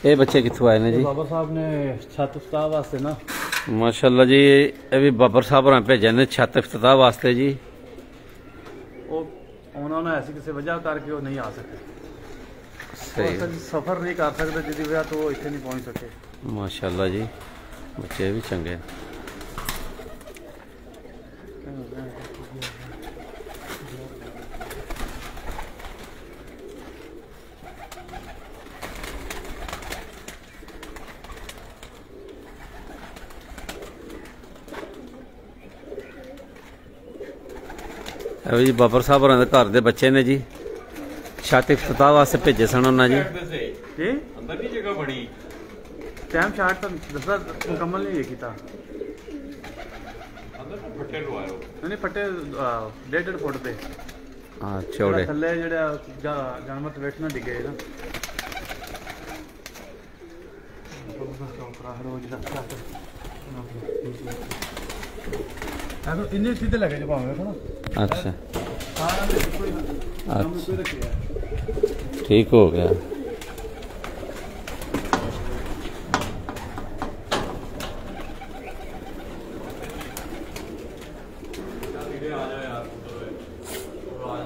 ਇਹ ਬੱਚੇ ਕਿੱਥੋਂ ਆਏ ਨੇ ਜੀ? ਬਾਬਰ ਸਾਹਿਬ ਨੇ ਛੱਤ ਇਫਤਾਹ ਵਾਸਤੇ ਨਾ ਮਾਸ਼ਾਅੱਲਾ ਜੀ, ਇਹ ਵੀ ਬਾਬਰ ਸਾਹਿਬ ਹੋਰਾਂ ਭੇਜੇ ਨੇ ਛੱਤ ਇਫਤਤਾਹ ਵਾਸਤੇ ਜੀ। ਉਹ ਉਹਨਾਂ ਨੇ ਐਸੀ ਕਿਸੇ ਵਜ੍ਹਾ ਕਰਕੇ ਉਹ ਨਹੀਂ ਆ ਸਕੇ, ਸਹੀ ਸਫ਼ਰ ਨਹੀਂ ਕਰ ਸਕਦੇ ਜਿਹਦੀ ਵਜ੍ਹਾ ਤੋਂ ਉਹ ਇੱਥੇ ਨਹੀਂ ਪਹੁੰਚ ਸਕੇ। ਮਾਸ਼ਾਅੱਲਾ ਜੀ, ਬੱਚੇ ਵੀ ਚੰਗੇ ਨੇ। ਇਹ ਜੀ ਬਾਬਰ ਸਾਹਿਬ ਹੋਰਾਂ ਦੇ ਘਰ ਦੇ ਬੱਚੇ ਨੇ ਜੀ, ਛੱਤ ਇਫਤਤਾਹ ਵਾਸਤੇ ਭੇਜੇ ਸਨ ਉਹਨਾਂ ਜੀ। ਇਹ ਅੰਦਰ ਦੀ ਜਗ੍ਹਾ ਬਣੀ ਟਾਈਮ ਸ਼ਾਟ ਤਾਂ ਦੱਸਦਾ ਮੁਕੰਮਲ ਨਹੀਂ ਕੀਤਾ। ਅੰਦਰ ਫੱਟੇ ਲਵਾਇਓ ਨਹੀਂ ਫੱਟੇ 1.5 ਫੁੱਟ ਤੇ ਹਾਂ ਚੌੜੇ ਥੱਲੇ ਜਿਹੜਾ ਜਾਨਵਰ ਤੇ ਬੈਠਣਾ ਡਿੱਗੇ ਨਾ ਇੰਨੇ ਸਿੱਧੇ ਲੱਗੇ ਭਾਵੇਂ ਨਾ। अच्छा ठीक हो गया।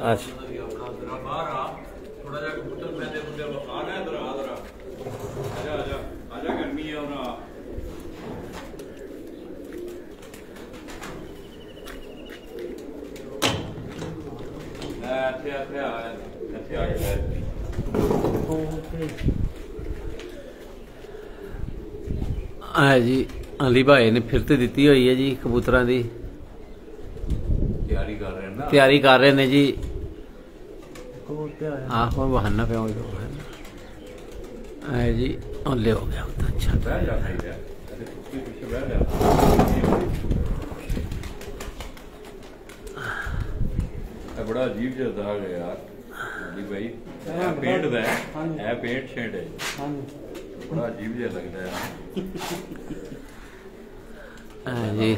अच्छा जी अली भाई ने फिर तो दी हुई है जी कबूतरा की तैयारी कर रहे हैं जी। आहो बहाना पे जी ले हो गया अच्छा। बड़ा अजीब जहा दाग है यार अली भाई, पेंट दा है पेंट शेड है, बड़ा अजीब जहा लगता है जी।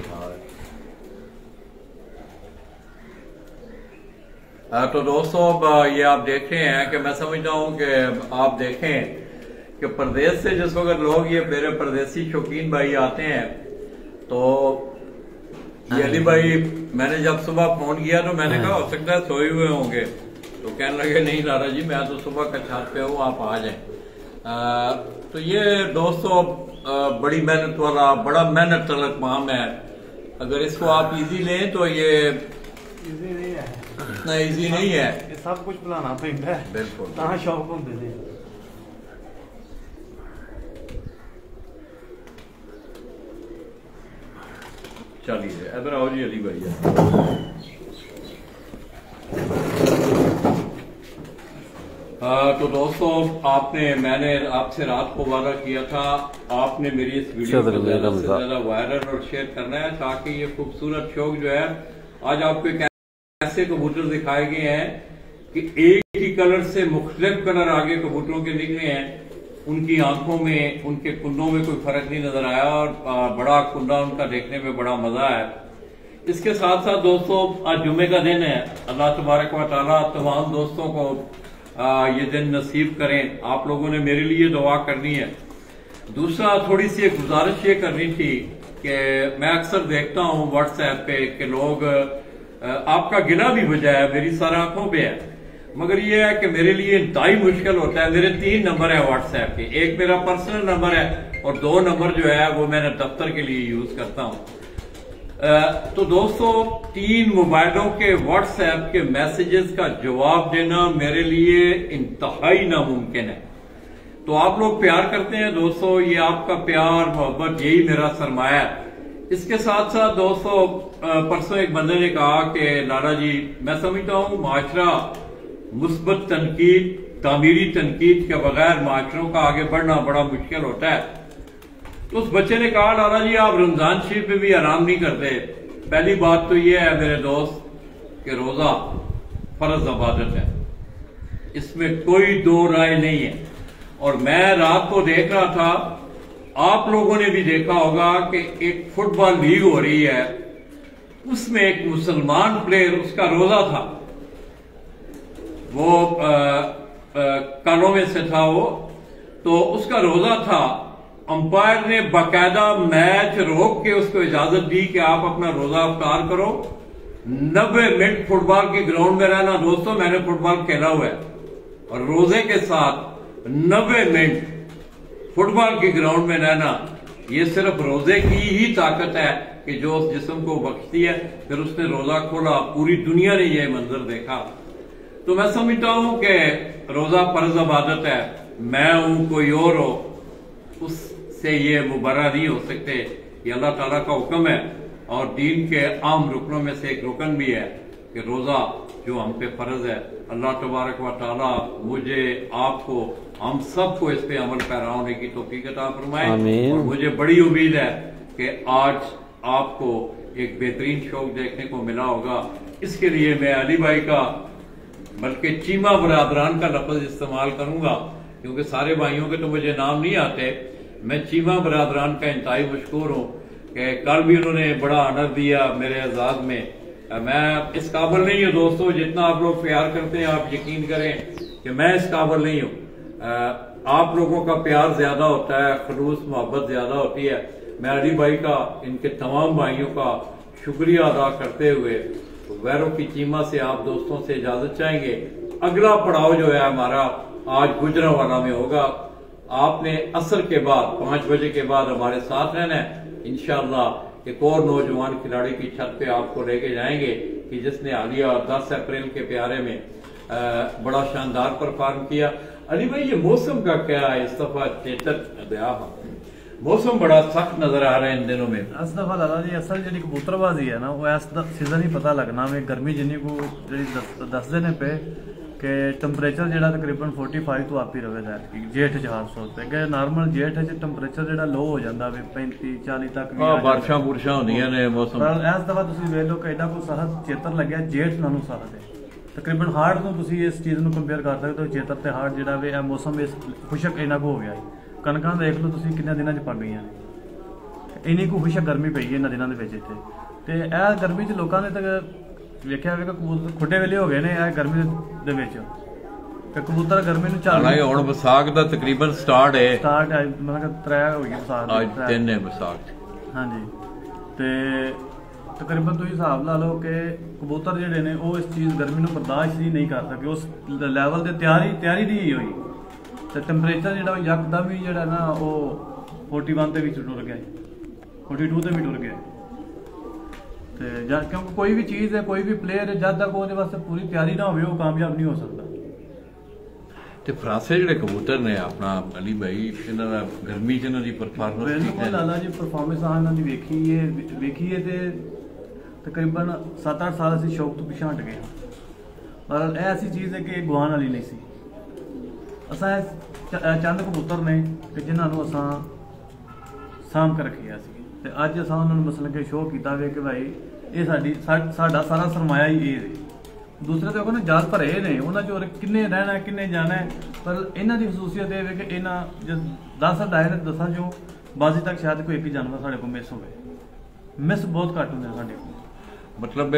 तो दोस्तों ये आप देख रहे हैं कि मैं समझता हूँ कि आप देखें कि प्रदेश से जिस वक्त लोग ये मेरे परदेसी शौकीन भाई आते हैं तो ये अली भाई, मैंने जब सुबह फोन किया तो मैंने कहा हो सकता है सोए हुए होंगे, तो कहने लगे नहीं लाला जी मैं तो सुबह का छत पे हूँ, आप आ जाएं। तो ये दोस्तों बड़ी मेहनत वाला बड़ा मेहनत तलक काम है। अगर इसको आप इजी लें तो ये इजी नहीं है, इतना इजी नहीं है, ये सब कुछ बुलाना पैंदा है। बिल्कुल कहाँ शौक होंगे थे। चलिए इधर आओ जी अली भाई। तो दोस्तों मैंने आपसे रात को वादा किया था, आपने मेरी इस वीडियो को ज्यादा से ज्यादा वायरल और शेयर करना है ताकि ये खूबसूरत शौक जो है, आज आपको एक ऐसे कबूतर दिखाए गए हैं कि एक ही कलर से मुख्तलिफ कलर आगे कबूतरों के निकले हैं, उनकी आंखों में उनके कुंडों में कोई फर्क नहीं नजर आया और बड़ा कुंडा उनका देखने में बड़ा मजा है। इसके साथ साथ दोस्तों आज जुम्मे का दिन है, अल्लाह तबारक व तआला तमाम दोस्तों को ये दिन नसीब करें। आप लोगों ने मेरे लिए दुआ करनी है। दूसरा थोड़ी सी एक गुजारिश ये करनी थी कि मैं अक्सर देखता हूँ व्हाट्सएप पे कि लोग आपका गिला भी बजाया मेरी सर आंखों पे है, मगर ये है कि मेरे लिए इंतहाई मुश्किल होता है। मेरे 3 नंबर है व्हाट्सएप के, एक मेरा पर्सनल नंबर है और 2 नंबर जो है वो मैंने दफ्तर के लिए यूज करता हूँ। तो दोस्तों 3 मोबाइलों के व्हाट्सएप के मैसेजेस का जवाब देना मेरे लिए इंतहाई नामुमकिन है। तो आप लोग प्यार करते हैं दोस्तों, ये आपका प्यार मोहब्बत यही मेरा सरमाया है। इसके साथ साथ दोस्तों परसों एक बंदे ने कहा कि लाला जी मैं समझता हूँ माशरा मुस्बत तनकीद तामीरी तनकीद के बगैर माशरों का आगे बढ़ना बड़ा मुश्किल होता है। तो उस बच्चे ने कहा लाला जी आप रमजान शरीफ में भी आराम नहीं करते। पहली बात तो यह है मेरे दोस्त कि रोजा फर्ज इबादत है, इसमें कोई दो राय नहीं है। और मैं रात को देख रहा था, आप लोगों ने भी देखा होगा कि एक फुटबॉल लीग हो रही है, उसमें एक मुसलमान प्लेयर उसका रोजा था, वो कानों में से था वो, तो उसका रोजा था, अंपायर ने बाकायदा मैच रोक के उसको इजाजत दी कि आप अपना रोजा अफ्तार करो, 90 मिनट फुटबॉल के ग्राउंड में रहना। दोस्तों मैंने फुटबॉल खेला हुआ है और रोजे के साथ 90 मिनट फुटबॉल के ग्राउंड में रहना, ये सिर्फ रोजे की ही ताकत है कि जो उस जिस्म को बख्शती है। फिर उसने रोजा खोला, पूरी दुनिया ने यह मंजर देखा। तो मैं समझता हूं कि रोजा फर्ज इबादत है, मैं हूं कोई और हो, उससे ये मुबर्रा नहीं हो सकते। ये अल्लाह ताला का हुक्म है और दीन के आम रुकनों में से एक रुकन भी है कि रोजा जो हम पे फर्ज है। अल्लाह तबारक व तआला मुझे, आपको, हम सबको इस पे अमल पैरा होने की तौफीक अता फरमाए। और मुझे बड़ी उम्मीद है कि आज आपको एक बेहतरीन शौक देखने को मिला होगा। इसके लिए मैं अली भाई का, बल्कि चीमा बरादरान का लफ्ज इस्तेमाल करूंगा, क्योंकि सारे भाइयों के तो मुझे नाम नहीं आते। मैं चीमा बरादरान का इंतहाई मशकूर हूं कि कल भी उन्होंने बड़ा ऑनर दिया मेरे एजाज में। मैं इस काबिल नहीं हूं दोस्तों, जितना आप लोग प्यार करते हैं आप यकीन करें कि मैं इस काबिल नहीं हूं। आप लोगों का प्यार ज्यादा होता है, खलूस मोहब्बत ज्यादा होती है। मैं अली भाई का, इनके तमाम भाइयों का शुक्रिया अदा करते हुए वैरों की चीमा से आप दोस्तों से इजाजत चाहेंगे। अगला पड़ाव जो है हमारा आज गुजरांवाला में होगा। आपने असर के बाद 5 बजे के बाद हमारे साथ रहना है। इंशाअल्लाह एक और नौजवान खिलाड़ी की छत पे आपको लेके जाएंगे कि जिसने हालिया 10 अप्रैल के प्यारे में बड़ा शानदार परफॉर्म किया। अली भाई ये मौसम का क्या है? इस दफा चेतक मौसम बड़ा सख्त नजर आ रहा है इन दिनों में। इस दफा लाला जी असल जी कबूतरबाजी है ना, वो इस सीजन ही पता लगना वे गर्मी जिन्नी को दसते ने पे कि टैंपरेचर जो तकरीबन 45 तो आप ही रहेगा जेठ 400 पे। नॉर्मल जेठ टैंपरेचर जो लो हो जाता है 35-40 तक बारिशां बुरशां होंदियां ने मौसम। पर इस दफा तुसीं वेख लो कि एडा कोई सहत चेतर लग्या जेठ नालों सहत है। तकरीबन हार्ड तो तुसीं इस चीज़ को कंपेयर कर सकते हो, चेतर ते हार्ड जिहड़ा वे मौसम इस खुशक इन्ना को हो गया है। कणकां देख लो तुसीं किन्ने दिनां च पक गईयां ने, इन्नी को खुशक गर्मी पई है इन्हां दिनां दे विच इत्थे। ते इह गर्मी च लोकां ने तक वेख्या होवेगा कबूतर खुड्डे वेले हो गए ने इह गर्मी दे विच। ते कबूतर गर्मी नूं झल्ल हालांकि हुण विसाख दा तकरीबन स्टार्ट है मतलब 3 हो गई विसाख आज 3 है विसाख। हाँ जी, ते तकरीबन तुसीं हिसाब ला लो कि कबूतर जिहड़े ने वो इस चीज़ गर्मी नूं बर्दाश्त ही नहीं कर सके, उस लैवल ते तैयारी नहीं होई। तो टैंपरेचर जो यकदम ही जो ना वो 41 भी टुर गया, 42 से भी टुर गया। तो क्योंकि कोई भी चीज़ है, कोई भी प्लेयर है, जब तक वो वास्ते पूरी तैयारी ना हो कामयाब नहीं हो सकता। तो फ्रांसे जो कबूतर ने अपना अली भाई इन्हां दा गर्मी च इन्हां दी परफॉर्मेंस बिल्कुल लाला जी परफॉर्मेंस इन्हां दी वेखी है ते तकरीबन 7-8 साल असीं शौक तो पिछे हट गए। पर ऐसी चीज़ है कि गुआन वाली नहीं सी। असा चंद कबूतर ने कि जिन्होंने असा साम कर रखिया सी, अज असा उन्होंने मसलन के शो किया वे कि भाई ये साडा सारा सरमाया ही ये है। दूसरे तो ना जाल भरे ने उन्होंने चोर किन्ने रहना किन्ने जाना है। पर इन्हों की खसूसियत यह है कि इन्हों जो 10 आए ने 10 चो बाजी तक शायद कोई एक ही जानवर साढ़े को मिस हो, मिस बहुत घट होंगे साढ़े को। मतलब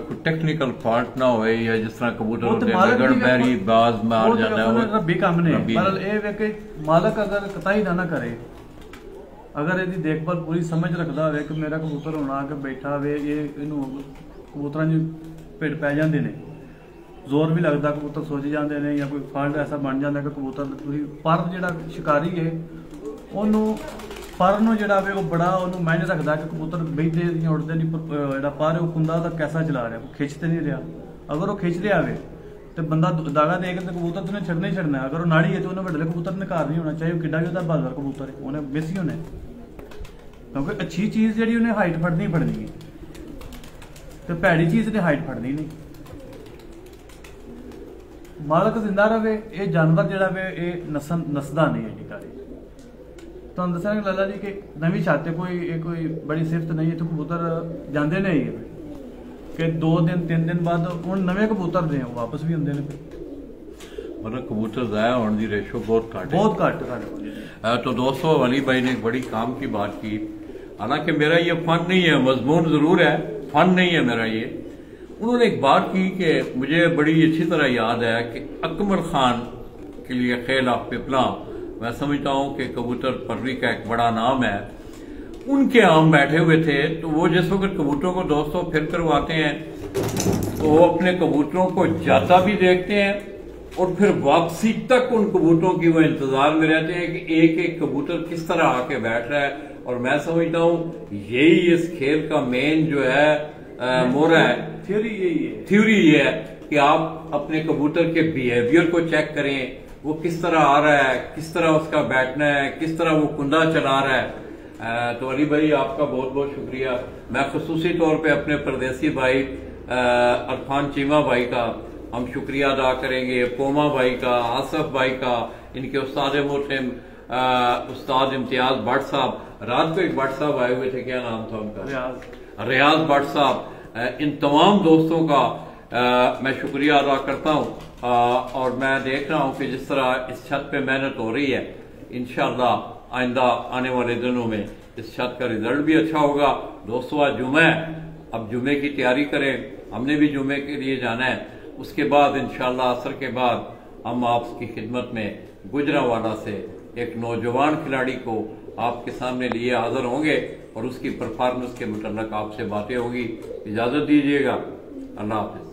कोई टेक्निकल फॉल्ट ना होए या जिस तरह कबूतर लगड़ बैरी बाज मार जाता है रब्बी काम ने। पर ये वे कि मालक अगर कताई ना करे, अगर इसकी देखभाल पूरी समझ रखता हो कि मेरा कबूतर होना आके बैठा वे, ये इनू कबूतर भिड़ पै जाते हैं, जोर भी लगता, कबूतर सोच जाते हैं या कोई फॉल्ट ऐसा बन जाता कि कबूतर पर जो शिकारी है उन्होंने पर जोड़ा वे बड़ा उन्होंने मायने रखता कि कबूतर बहते नहीं उड़ते नहीं, जो पर वो कुंदा तो कैसा चला रहा, खिंच तो नहीं रहा। अगर वो खिंच रहा है तो बंदा दागा दे के कबूतर तो उन्हें छड़ना ही छड़ना है। अगर वो नाड़ी है तो उन्हें बड़े कबूतर ने घर नहीं होना चाहिए, कि भी बहादुर कबूतर है उन्हें मिस ही होने। क्योंकि अच्छी चीज़ जी उन्हें हाइट फड़नी फड़नी है, तो भैड़ी चीज़ ने हाइट फड़नी नहीं। मालक जिंदा रहे, ये जानवर जोड़ा वे ये नसदा नहीं है कारी। तो दसा लाला जी कि नवी छाते कोई बड़ी सिफत नहीं है। तो कबूतर जाते नहीं है कि 2 दिन 3 दिन बाद हूँ नवे कबूतर ने वापस भी होंगे। मतलब कबूतर ज़ाया होने की रेशो बहुत घट है। तो दोस्तों अली भाई ने एक बड़ी काम की बात की। हालांकि मेरा ये फन नहीं है, मजमून जरूर है, फन नहीं है मेरा ये। उन्होंने एक बात की कि मुझे बड़ी अच्छी तरह याद है कि अकमल खान के लिए खेल ऑफ पिपला मैं समझता हूँ कि कबूतर परवरी का एक बड़ा नाम है। उनके हम बैठे हुए थे, तो वो जिस वक्त कबूतरों को दोस्तों फिर करवाते हैं तो वो अपने कबूतरों को जाता भी देखते हैं और फिर वापसी तक उन कबूतरों की वो इंतजार में रहते हैं कि एक एक कबूतर किस तरह आके बैठ रहा है। और मैं समझता हूँ यही इस खेल का मेन जो है मोरा है, थ्योरी ये है कि आप अपने कबूतर के बिहेवियर को चेक करें, वो किस तरह आ रहा है, किस तरह उसका बैठना है, किस तरह वो कुंदा चला रहा है। तो अली भाई आपका बहुत बहुत शुक्रिया। मैं खुसूसी तौर पे अपने परदेसी भाई अरफान चीमा भाई का हम शुक्रिया अदा करेंगे, पोमा भाई का, आसफ भाई का, इनके उस्ताद मोहतरम उस्ताद इम्तियाज भट्ट साहब। रात को एक भट्ट साहब आए हुए थे, क्या नाम था उनका? रियाज भट्ट साहब। इन तमाम दोस्तों का मैं शुक्रिया अदा करता हूँ। और मैं देख रहा हूँ कि जिस तरह इस छत पे मेहनत हो रही है, इंशाअल्लाह आइंदा आने वाले दिनों में इस छत का रिजल्ट भी अच्छा होगा। दोस्तों आज जुम्मा है, अब जुम्मे की तैयारी करें, हमने भी जुम्मे के लिए जाना है। उसके बाद इंशाअल्लाह असर के बाद हम आपकी खिदमत में गुजरावाला से एक नौजवान खिलाड़ी को आपके सामने लिए हाजिर होंगे और उसकी परफॉर्मेंस के मुतल्लिक आपसे बातें होंगी। इजाजत दीजिएगा। अल्लाह हाफिज।